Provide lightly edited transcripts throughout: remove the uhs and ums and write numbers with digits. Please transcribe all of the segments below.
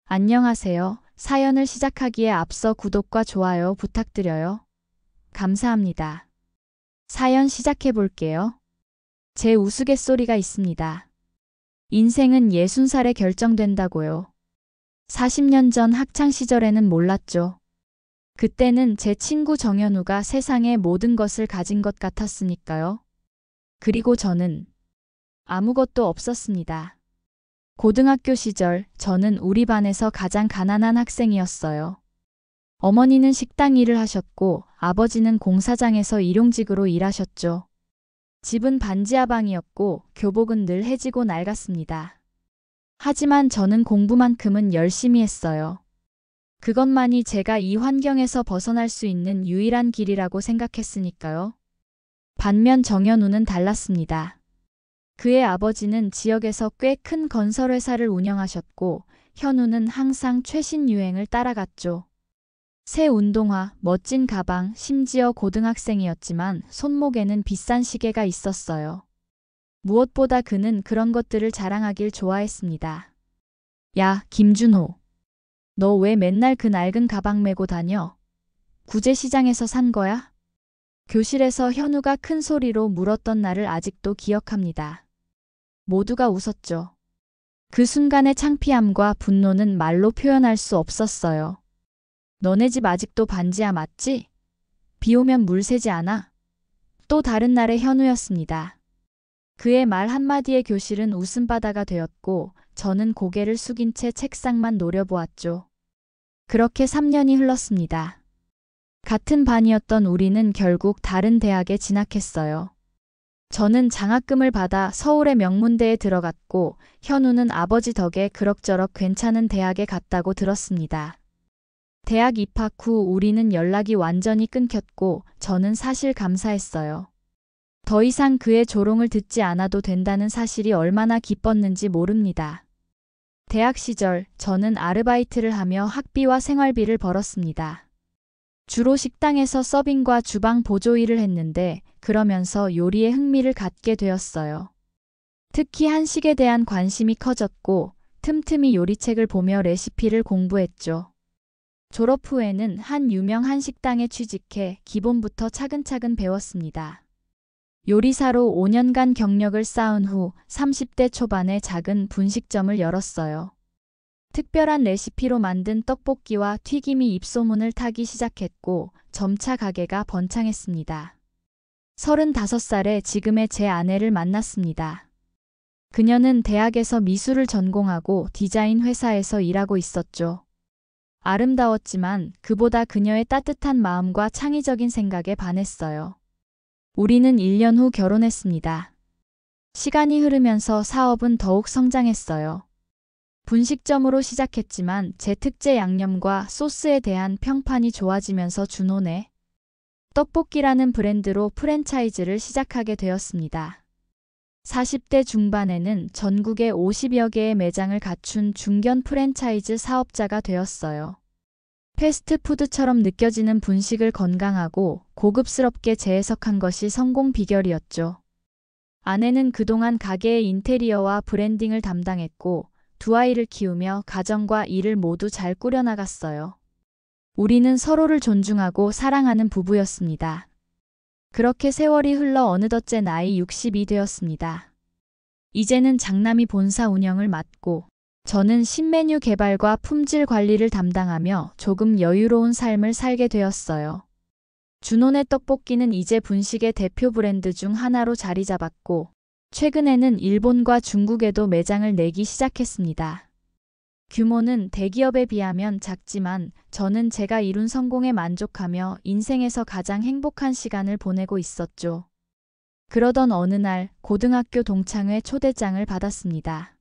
안녕하세요. 사연을 시작하기에 앞서 구독과 좋아요 부탁드려요. 감사합니다. 사연 시작해 볼게요. 제 우스갯소리가 있습니다. 인생은 60살에 결정된다고요. 40년 전 학창시절에는 몰랐죠. 그때는 제 친구 정현우가 세상의 모든 것을 가진 것 같았으니까요. 그리고 저는 아무것도 없었습니다. 고등학교 시절 저는 우리 반에서 가장 가난한 학생이었어요. 어머니는 식당 일을 하셨고 아버지는 공사장에서 일용직으로 일하셨죠. 집은 반지하방이었고 교복은 늘 해지고 낡았습니다. 하지만 저는 공부만큼은 열심히 했어요. 그것만이 제가 이 환경에서 벗어날 수 있는 유일한 길이라고 생각했으니까요. 반면 정현우는 달랐습니다. 그의 아버지는 지역에서 꽤 큰 건설회사를 운영하셨고 현우는 항상 최신 유행을 따라갔죠. 새 운동화, 멋진 가방, 심지어 고등학생이었지만 손목에는 비싼 시계가 있었어요. 무엇보다 그는 그런 것들을 자랑하길 좋아했습니다. 야, 김준호. 너 왜 맨날 그 낡은 가방 메고 다녀? 구제시장에서 산 거야? 교실에서 현우가 큰 소리로 물었던 날을 아직도 기억합니다. 모두가 웃었죠. 그 순간의 창피함과 분노는 말로 표현할 수 없었어요. 너네 집 아직도 반지하 맞지? 비 오면 물 새지 않아? 또 다른 날의 현우였습니다. 그의 말 한마디에 교실은 웃음바다가 되었고 저는 고개를 숙인 채 책상만 노려보았죠. 그렇게 3년이 흘렀습니다. 같은 반이었던 우리는 결국 다른 대학에 진학했어요. 저는 장학금을 받아 서울의 명문대에 들어갔고 현우는 아버지 덕에 그럭저럭 괜찮은 대학에 갔다고 들었습니다. 대학 입학 후 우리는 연락이 완전히 끊겼고 저는 사실 감사했어요. 더 이상 그의 조롱을 듣지 않아도 된다는 사실이 얼마나 기뻤는지 모릅니다. 대학 시절 저는 아르바이트를 하며 학비와 생활비를 벌었습니다. 주로 식당에서 서빙과 주방 보조 일을 했는데 그러면서 요리에 흥미를 갖게 되었어요. 특히 한식에 대한 관심이 커졌고 틈틈이 요리책을 보며 레시피를 공부했죠. 졸업 후에는 한 유명 한식당에 취직해 기본부터 차근차근 배웠습니다. 요리사로 5년간 경력을 쌓은 후 30대 초반에 작은 분식점을 열었어요. 특별한 레시피로 만든 떡볶이와 튀김이 입소문을 타기 시작했고 점차 가게가 번창했습니다. 35살에 지금의 제 아내를 만났습니다. 그녀는 대학에서 미술을 전공하고 디자인 회사에서 일하고 있었죠. 아름다웠지만 그보다 그녀의 따뜻한 마음과 창의적인 생각에 반했어요. 우리는 1년 후 결혼했습니다. 시간이 흐르면서 사업은 더욱 성장했어요. 분식점으로 시작했지만 제 특제 양념과 소스에 대한 평판이 좋아지면서 준호네 떡볶이라는 브랜드로 프랜차이즈를 시작하게 되었습니다. 40대 중반에는 전국에 50여 개의 매장을 갖춘 중견 프랜차이즈 사업자가 되었어요. 패스트푸드처럼 느껴지는 분식을 건강하고 고급스럽게 재해석한 것이 성공 비결이었죠. 아내는 그동안 가게의 인테리어와 브랜딩을 담당했고 두 아이를 키우며 가정과 일을 모두 잘 꾸려나갔어요. 우리는 서로를 존중하고 사랑하는 부부였습니다. 그렇게 세월이 흘러 어느덧 제 나이 60이 되었습니다. 이제는 장남이 본사 운영을 맡고 저는 신메뉴 개발과 품질 관리를 담당하며 조금 여유로운 삶을 살게 되었어요. 준혼의 떡볶이는 이제 분식의 대표 브랜드 중 하나로 자리 잡았고 최근에는 일본과 중국에도 매장을 내기 시작했습니다. 규모는 대기업에 비하면 작지만 저는 제가 이룬 성공에 만족하며 인생에서 가장 행복한 시간을 보내고 있었죠. 그러던 어느 날 고등학교 동창회 초대장을 받았습니다.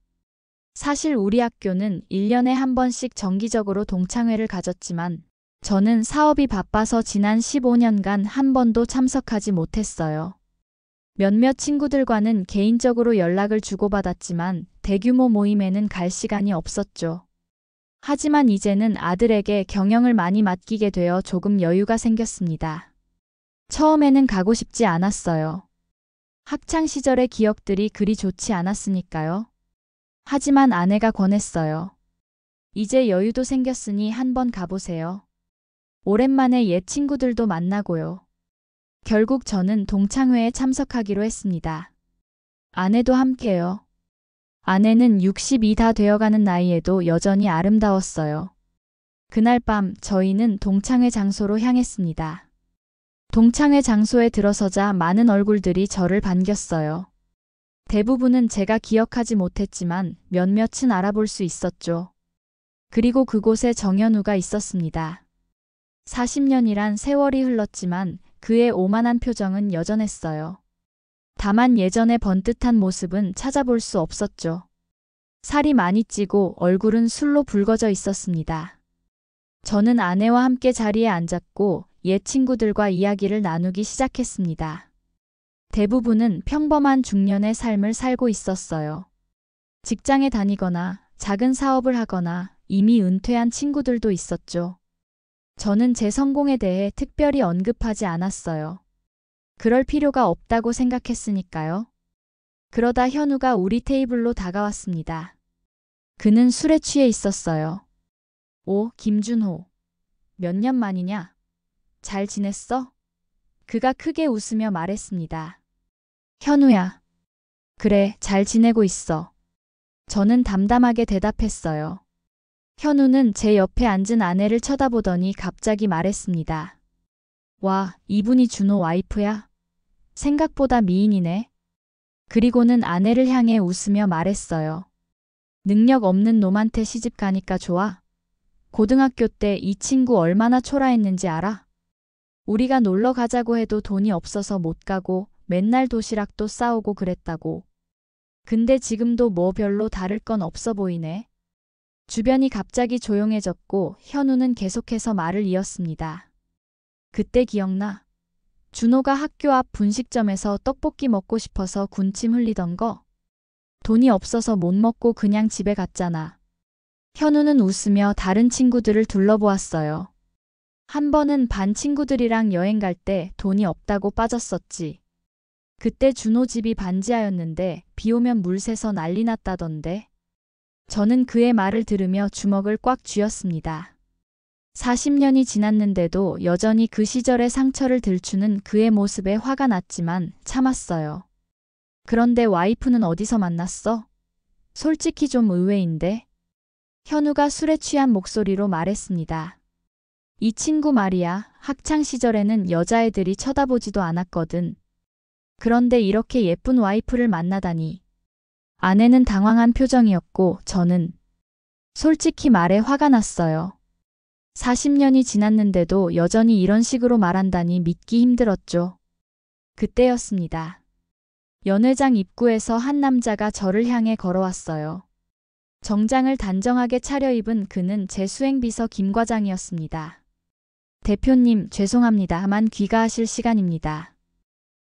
사실 우리 학교는 1년에 한 번씩 정기적으로 동창회를 가졌지만 저는 사업이 바빠서 지난 15년간 한 번도 참석하지 못했어요. 몇몇 친구들과는 개인적으로 연락을 주고받았지만 대규모 모임에는 갈 시간이 없었죠. 하지만 이제는 아들에게 경영을 많이 맡기게 되어 조금 여유가 생겼습니다. 처음에는 가고 싶지 않았어요. 학창시절의 기억들이 그리 좋지 않았으니까요. 하지만 아내가 권했어요. 이제 여유도 생겼으니 한번 가보세요. 오랜만에 옛 친구들도 만나고요. 결국 저는 동창회에 참석하기로 했습니다. 아내도 함께요. 아내는 60이 다 되어가는 나이에도 여전히 아름다웠어요. 그날 밤 저희는 동창회 장소로 향했습니다. 동창회 장소에 들어서자 많은 얼굴들이 저를 반겼어요. 대부분은 제가 기억하지 못했지만 몇몇은 알아볼 수 있었죠. 그리고 그곳에 정현우가 있었습니다. 40년이란 세월이 흘렀지만 그의 오만한 표정은 여전했어요. 다만 예전의 번듯한 모습은 찾아볼 수 없었죠. 살이 많이 찌고 얼굴은 술로 붉어져 있었습니다. 저는 아내와 함께 자리에 앉았고 옛 친구들과 이야기를 나누기 시작했습니다. 대부분은 평범한 중년의 삶을 살고 있었어요. 직장에 다니거나 작은 사업을 하거나 이미 은퇴한 친구들도 있었죠. 저는 제 성공에 대해 특별히 언급하지 않았어요. 그럴 필요가 없다고 생각했으니까요. 그러다 현우가 우리 테이블로 다가왔습니다. 그는 술에 취해 있었어요. 오, 김준호. 몇 년 만이냐? 잘 지냈어? 그가 크게 웃으며 말했습니다. 현우야. 그래, 잘 지내고 있어. 저는 담담하게 대답했어요. 현우는 제 옆에 앉은 아내를 쳐다보더니 갑자기 말했습니다. 와, 이분이 준호 와이프야? 생각보다 미인이네. 그리고는 아내를 향해 웃으며 말했어요. 능력 없는 놈한테 시집 가니까 좋아? 고등학교 때 이 친구 얼마나 초라했는지 알아? 우리가 놀러 가자고 해도 돈이 없어서 못 가고 맨날 도시락도 싸오고 그랬다고. 근데 지금도 뭐 별로 다를 건 없어 보이네. 주변이 갑자기 조용해졌고 현우는 계속해서 말을 이었습니다. 그때 기억나? 준호가 학교 앞 분식점에서 떡볶이 먹고 싶어서 군침 흘리던 거? 돈이 없어서 못 먹고 그냥 집에 갔잖아. 현우는 웃으며 다른 친구들을 둘러보았어요. 한 번은 반 친구들이랑 여행 갈 때 돈이 없다고 빠졌었지. 그때 준호 집이 반지하였는데 비 오면 물 새서 난리 났다던데. 저는 그의 말을 들으며 주먹을 꽉 쥐었습니다. 40년이 지났는데도 여전히 그 시절의 상처를 들추는 그의 모습에 화가 났지만 참았어요. 그런데 와이프는 어디서 만났어? 솔직히 좀 의외인데. 현우가 술에 취한 목소리로 말했습니다. 이 친구 말이야, 학창 시절에는 여자애들이 쳐다보지도 않았거든. 그런데 이렇게 예쁜 와이프를 만나다니. 아내는 당황한 표정이었고 저는 솔직히 말해 화가 났어요. 40년이 지났는데도 여전히 이런 식으로 말한다니 믿기 힘들었죠. 그때였습니다. 연회장 입구에서 한 남자가 저를 향해 걸어왔어요. 정장을 단정하게 차려입은 그는 제 수행비서 김 과장이었습니다. 대표님, 죄송합니다만 귀가하실 시간입니다.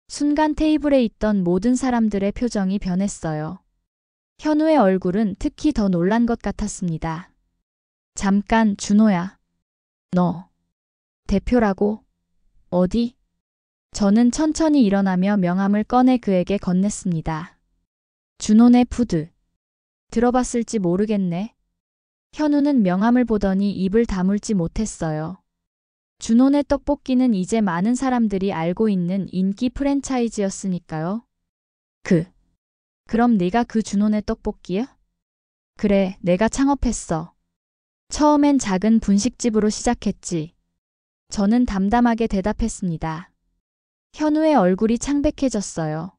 순간 테이블에 있던 모든 사람들의 표정이 변했어요. 현우의 얼굴은 특히 더 놀란 것 같았습니다. 잠깐, 준호야. 너 대표라고? 어디? 저는 천천히 일어나며 명함을 꺼내 그에게 건넸습니다. 준호네 푸드. 들어봤을지 모르겠네. 현우는 명함을 보더니 입을 다물지 못했어요. 준호네 떡볶이는 이제 많은 사람들이 알고 있는 인기 프랜차이즈였으니까요. 그럼 네가 그 준호네 떡볶이야? 그래, 내가 창업했어. 처음엔 작은 분식집으로 시작했지. 저는 담담하게 대답했습니다. 현우의 얼굴이 창백해졌어요.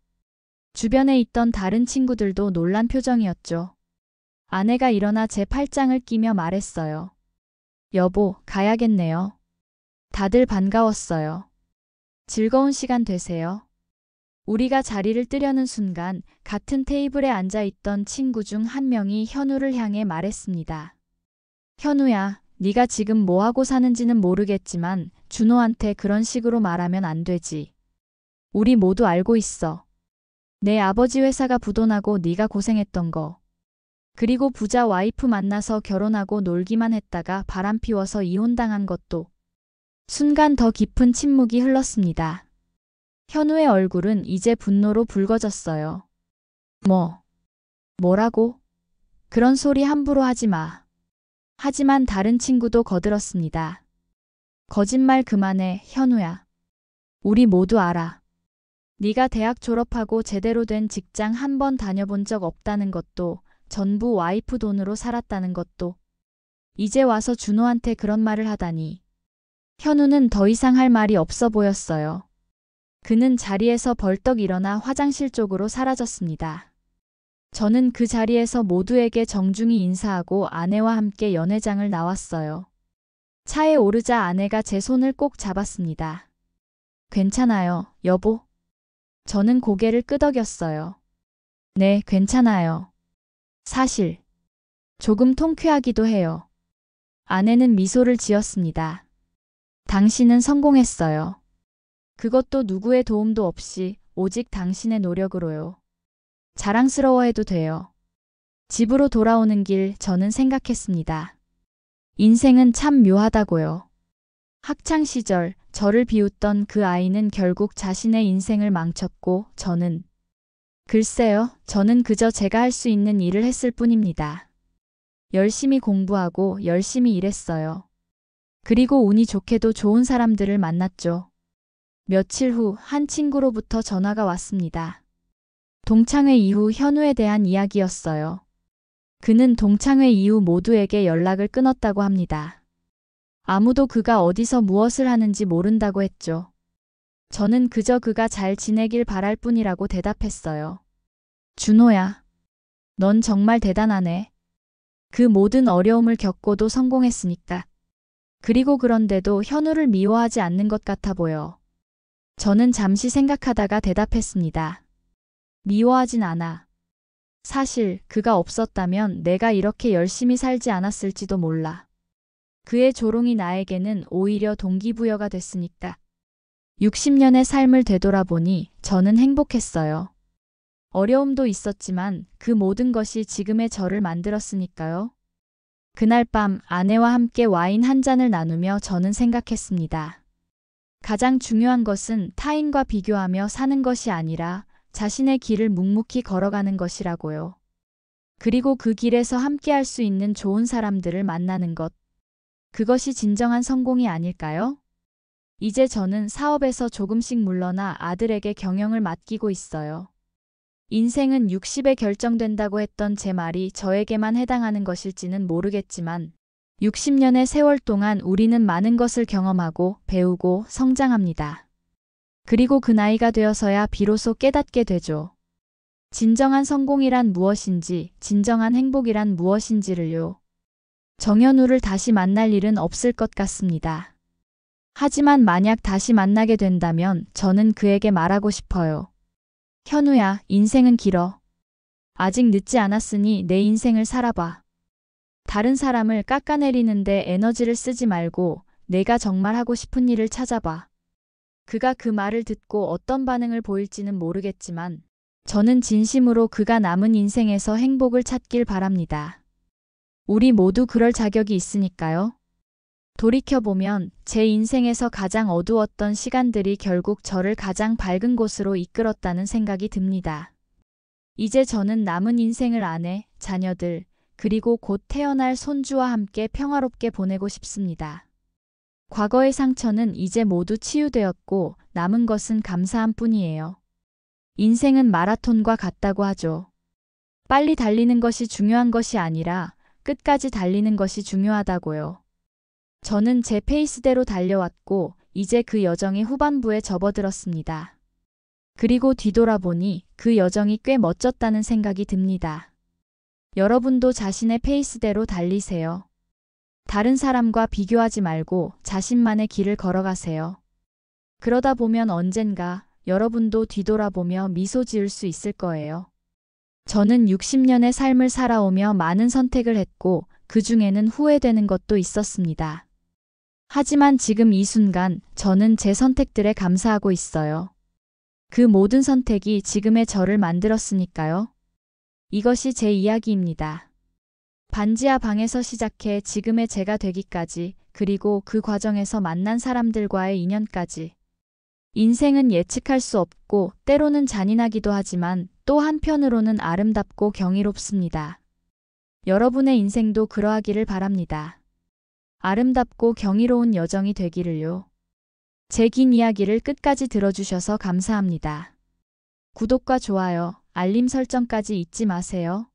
주변에 있던 다른 친구들도 놀란 표정이었죠. 아내가 일어나 제 팔짱을 끼며 말했어요. 여보, 가야겠네요. 다들 반가웠어요. 즐거운 시간 되세요. 우리가 자리를 뜨려는 순간 같은 테이블에 앉아있던 친구 중 한 명이 현우를 향해 말했습니다. 현우야, 네가 지금 뭐하고 사는지는 모르겠지만 준호한테 그런 식으로 말하면 안 되지. 우리 모두 알고 있어. 내 아버지 회사가 부도나고 네가 고생했던 거. 그리고 부자 와이프 만나서 결혼하고 놀기만 했다가 바람 피워서 이혼당한 것도. 순간 더 깊은 침묵이 흘렀습니다. 현우의 얼굴은 이제 분노로 붉어졌어요. 뭐라고? 그런 소리 함부로 하지 마. 하지만 다른 친구도 거들었습니다. 거짓말 그만해, 현우야. 우리 모두 알아. 네가 대학 졸업하고 제대로 된 직장 한 번 다녀본 적 없다는 것도, 전부 와이프 돈으로 살았다는 것도. 이제 와서 준호한테 그런 말을 하다니. 현우는 더 이상 할 말이 없어 보였어요. 그는 자리에서 벌떡 일어나 화장실 쪽으로 사라졌습니다. 저는 그 자리에서 모두에게 정중히 인사하고 아내와 함께 연회장을 나왔어요. 차에 오르자 아내가 제 손을 꼭 잡았습니다. 괜찮아요, 여보. 저는 고개를 끄덕였어요. 네, 괜찮아요. 사실 조금 통쾌하기도 해요. 아내는 미소를 지었습니다. 당신은 성공했어요. 그것도 누구의 도움도 없이 오직 당신의 노력으로요. 자랑스러워해도 돼요. 집으로 돌아오는 길 저는 생각했습니다. 인생은 참 묘하다고요. 학창 시절 저를 비웃던 그 아이는 결국 자신의 인생을 망쳤고 글쎄요, 저는 그저 제가 할 수 있는 일을 했을 뿐입니다. 열심히 공부하고 열심히 일했어요. 그리고 운이 좋게도 좋은 사람들을 만났죠. 며칠 후 한 친구로부터 전화가 왔습니다. 동창회 이후 현우에 대한 이야기였어요. 그는 동창회 이후 모두에게 연락을 끊었다고 합니다. 아무도 그가 어디서 무엇을 하는지 모른다고 했죠. 저는 그저 그가 잘 지내길 바랄 뿐이라고 대답했어요. 준호야, 넌 정말 대단하네. 그 모든 어려움을 겪고도 성공했으니까. 그리고 그런데도 현우를 미워하지 않는 것 같아 보여. 저는 잠시 생각하다가 대답했습니다. 미워하진 않아. 사실 그가 없었다면 내가 이렇게 열심히 살지 않았을지도 몰라. 그의 조롱이 나에게는 오히려 동기부여가 됐으니까. 60년의 삶을 되돌아보니 저는 행복했어요. 어려움도 있었지만 그 모든 것이 지금의 저를 만들었으니까요. 그날 밤 아내와 함께 와인 한 잔을 나누며 저는 생각했습니다. 가장 중요한 것은 타인과 비교하며 사는 것이 아니라 자신의 길을 묵묵히 걸어가는 것이라고요. 그리고 그 길에서 함께 할 수 있는 좋은 사람들을 만나는 것. 그것이 진정한 성공이 아닐까요? 이제 저는 사업에서 조금씩 물러나 아들에게 경영을 맡기고 있어요. 인생은 60에 결정된다고 했던 제 말이 저에게만 해당하는 것일지는 모르겠지만 60년의 세월 동안 우리는 많은 것을 경험하고 배우고 성장합니다. 그리고 그 나이가 되어서야 비로소 깨닫게 되죠. 진정한 성공이란 무엇인지, 진정한 행복이란 무엇인지를요. 정현우를 다시 만날 일은 없을 것 같습니다. 하지만 만약 다시 만나게 된다면 저는 그에게 말하고 싶어요. 현우야, 인생은 길어. 아직 늦지 않았으니 내 인생을 살아봐. 다른 사람을 깎아내리는데 에너지를 쓰지 말고 내가 정말 하고 싶은 일을 찾아봐. 그가 그 말을 듣고 어떤 반응을 보일지는 모르겠지만 저는 진심으로 그가 남은 인생에서 행복을 찾길 바랍니다. 우리 모두 그럴 자격이 있으니까요. 돌이켜보면 제 인생에서 가장 어두웠던 시간들이 결국 저를 가장 밝은 곳으로 이끌었다는 생각이 듭니다. 이제 저는 남은 인생을 아내, 자녀들, 그리고 곧 태어날 손주와 함께 평화롭게 보내고 싶습니다. 과거의 상처는 이제 모두 치유되었고 남은 것은 감사함 뿐이에요. 인생은 마라톤과 같다고 하죠. 빨리 달리는 것이 중요한 것이 아니라 끝까지 달리는 것이 중요하다고요. 저는 제 페이스대로 달려왔고 이제 그 여정이 후반부에 접어들었습니다. 그리고 뒤돌아보니 그 여정이 꽤 멋졌다는 생각이 듭니다. 여러분도 자신의 페이스대로 달리세요. 다른 사람과 비교하지 말고 자신만의 길을 걸어가세요. 그러다 보면 언젠가 여러분도 뒤돌아보며 미소 지을 수 있을 거예요. 저는 60년의 삶을 살아오며 많은 선택을 했고 그 중에는 후회되는 것도 있었습니다. 하지만 지금 이 순간 저는 제 선택들에 감사하고 있어요. 그 모든 선택이 지금의 저를 만들었으니까요. 이것이 제 이야기입니다. 반지하 방에서 시작해 지금의 제가 되기까지, 그리고 그 과정에서 만난 사람들과의 인연까지. 인생은 예측할 수 없고 때로는 잔인하기도 하지만 또 한편으로는 아름답고 경이롭습니다. 여러분의 인생도 그러하기를 바랍니다. 아름답고 경이로운 여정이 되기를요. 제 긴 이야기를 끝까지 들어주셔서 감사합니다. 구독과 좋아요, 알림 설정까지 잊지 마세요.